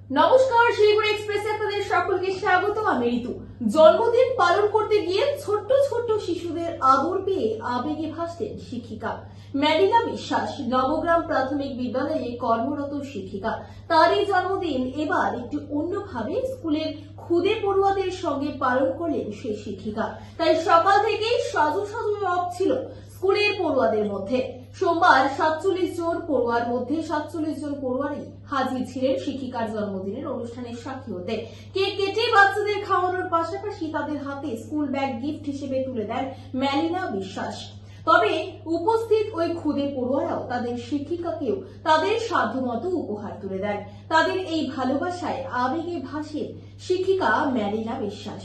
নমস্কার, শিলিগুড়ি এক্সপ্রেসে আপনাদের সকলকে স্বাগত। আমি ঋতু। জন্মদিন পালন করতে গিয়ে ছোট্ট ছোট্ট শিশুদের আদর পেয়ে আবেগে ভাসতেন শিক্ষিকা ম্যারিলা বিশ্বাস। নবগ্রাম প্রাথমিক বিদ্যালয়ে কর্মরত শিক্ষিকা। তারই জন্মদিন এবার একটু অন্যভাবে স্কুলের খুদে পড়ুয়াদের সঙ্গে পালন করলেন সেই শিক্ষিকা। তাই সকাল থেকেই সাজু সাজু রব ছিল স্কুলের পড়ুয়াদের মধ্যে। সোমবার 47 জন পড়ুয়ার মধ্যে 47 জন পড়ুয়ারই হাজির ছিলেন শিক্ষিকার জন্মদিনের অনুষ্ঠানের সাক্ষী হতে। কেক কেটে বাচ্চাদের খাওয়ানোর পাশাপাশি তাদের হাতে স্কুল ব্যাগ গিফট হিসেবে তুলে দেন ম্যারিলা বিশ্বাস। তবে উপস্থিত ওই খুদে পড়ুয়ারাও তাদের শিক্ষিকাকেও তাদের সাধ্যমতো উপহার তুলে দেন। তাদের এই ভালোবাসায় আবেগে ভাসেন শিক্ষিকা ম্যারিলা বিশ্বাস।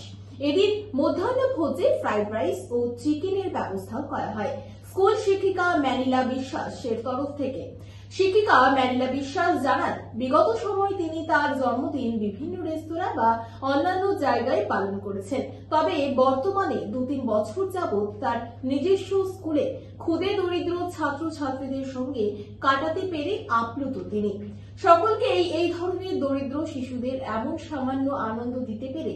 এদিন মধ্যাহ্ন ভোজে ফ্রাইড রাইস ও চিকেনের ব্যবস্থাও করা হয় স্কুল শিক্ষিকা ম্যারিলা বিশ্বাসের তরফ থেকে। শিক্ষিকা ম্যারিলা বিশ্বাস জানান, বিগত সময় তিনি তার জন্মদিন বিভিন্ন রেস্তোরাঁ বা অন্যান্য জায়গায় পালন করেছেন। তবে বর্তমানে 2-3 বছর যাবৎ তার নিজস্ব স্কুলে খুদে দরিদ্র ছাত্রছাত্রীদের সঙ্গে কাটাতে পেরে আপ্লুত তিনি। সকলকে এই ধরনের দরিদ্র শিশুদের এমন সামান্য আনন্দ দিতে পেরে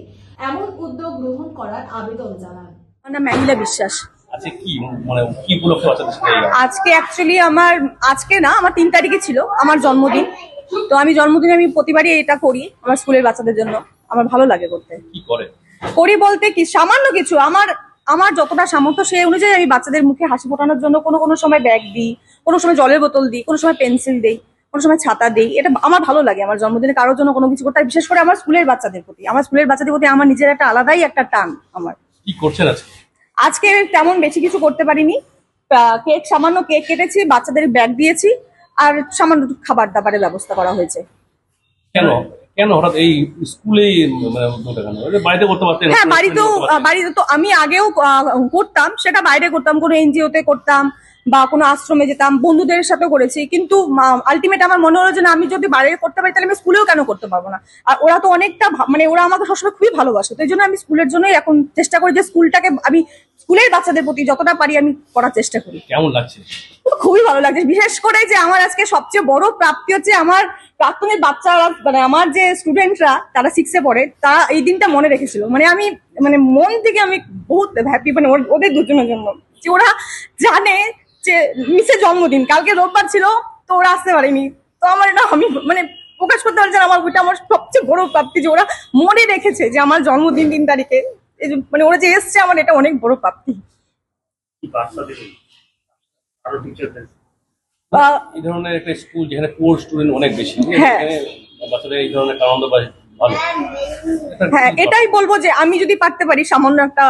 এমন উদ্যোগ গ্রহণ করার আবেদন জানান। ম্যারিলা বিশ্বাস। আজকে অ্যাকচুয়ালি আমার 3 তারিখে ছিল আমার জন্মদিন। তো আমি জন্মদিনে আমি প্রতিবারই এটা করি আমার স্কুলের বাচ্চাদের জন্য। আমার ভালো লাগে করতে। করি বলতে কি সামান্য কিছু আমার যতটা সামর্থ্য সেই অনুযায়ী আমি বাচ্চাদের মুখে হাসি ফোটানোর জন্য কোনো সময় ব্যাগ দিই, কোনো সময় জলের বোতল দিই, কোনো সময় পেন্সিল দিই, কোনো সময় ছাতা দিই। এটা আমার ভালো লাগে আমার জন্মদিনে কারোর জন্য কোনো কিছু করতে। বিশেষ করে আমার স্কুলের বাচ্চাদের প্রতি আমার নিজের একটা আলাদাই একটা টান। আমার কি করছেন আজকে তেমন বেশি কিছু করতে পারিনি। সামান্য কেক কেটেছি, বাচ্চাদের ব্যাগ দিয়েছি, আর সামান্য খাবার দাবারের ব্যবস্থা করা হয়েছে। কেন হঠাৎ এই স্কুলে বাড়িতে করতে পারতেন? হ্যাঁ, বাড়িতে তো আমি আগেও করতাম, সেটা বাইরে করতাম, কোনো এনজিওতে করতাম বা কোনো আশ্রমে যেতাম, বন্ধুদের সাথেও করেছি। কিন্তু আলটিমেট আমার মনে হলো যে না, আমি যদি বাইরে করতে পারি তাহলে আমি স্কুলেও কেন করতে পারবো না। আর ওরা তো অনেকটা ওরা আমাকে সবসময় খুবই ভালোবাসে। তো এই জন্য আমি স্কুলের জন্যই এখন চেষ্টা করি যে স্কুলটাকে আমি স্কুলের বাচ্চাদের প্রতি যতটা পারি আমি করার চেষ্টা করি। কেমন লাগছে? খুবই ভালো লাগছে। বিশেষ করে যে আমার আজকে সবচেয়ে বড় প্রাপ্তি হচ্ছে আমার প্রাক্তনের বাচ্চারা, আমার যে স্টুডেন্টরা তারা 6-এ পড়ে, তারা এই দিনটা মনে রেখেছিল। আমি মন থেকে আমি বহুত হ্যাপি ওদের দুজনের জন্য, যে ওরা জানে যে মিসের জন্মদিন কালকে রোববার ছিল, তো ওরা আসতে পারেনি। তো আমার এটা আমি প্রকাশ করতে পারছি না। আমার সবচেয়ে বড় প্রাপ্তি যে ওরা মনে রেখেছে যে আমার জন্মদিন 3 তারিখে। ওরা যে এসছে, আমার এটা অনেক বড় প্রাপ্তি। এই ধরনের একটা স্কুল যেখানে পুয়ার স্টুডেন্ট অনেক বেশি, বাচ্চাদের এই ধরনের আনন্দ পায় ভালো। হ্যাঁ, এটাই বলবো যে আমি যদি পারতে পারি সামান্য একটা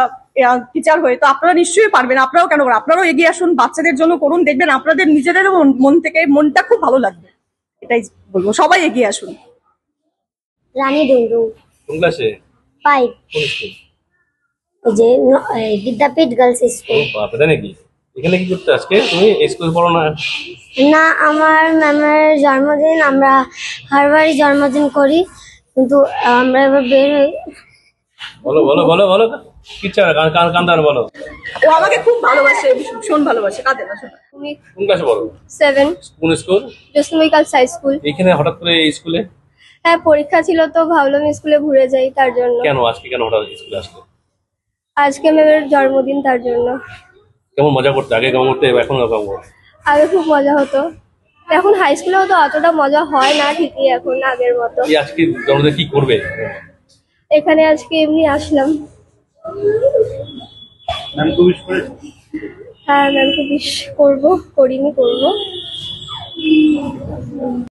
টিচার হয়ে, তো আপনারা নিশ্চয়ই পারবেন। আপনারাও কেন করেন, আপনারাও এগিয়ে আসুন, বাচ্চাদের জন্য করুন, দেখবেন আপনাদের নিজেদেরও মন থেকে মনটা খুব ভালো লাগবে। এটাই বলবো, সবাই এগিয়ে আসুন। রানী ডুন্ডু কোন ক্লাসে? 5। কোন স্কুল? যে বিদ্যাপীঠ গার্লস স্কুল। বাবা, নাকি এখানে কি করতে আজকে তুমি স্কুল পড়ো না? না, আমার ম্যামের জন্মদিন, আমরা হারবারই জন্মদিন করি, কিন্তু আমরা এবার বের হই। বলো বলো বলো বলো কি চাও? কান্দার বলো। ও আমাকে খুব ভালোবাসে, ভীষণ ভালোবাসে। কাঁদে না শোনা। কোন ক্লাসে পড়ো? 7। কোন স্কুল? জসমিকা গার্লস হাই স্কুল। এখানে হঠাৎ করে এই স্কুলে? হ্যাঁ, পরীক্ষা ছিল তো ভাবলাম স্কুলে ঘুরে যাই, তার জন্য। কেন হঠাৎ স্কুলে আসলে? আজকে ম্যামের জন্মদিন, তার জন্য। কেমন মজা করতে? আগে কেমন করতে, এখন কেমন? আগে খুব মজা হতো, এখন হাই স্কুলেও তো অতটা মজা হয় না ঠিকই এখন আগের মতো। আজকে জন্মদিনে কি করবে? এখানে আজকে এমনি আসলাম। হ্যাঁ, ম্যামকে উইশ করবো, করবো।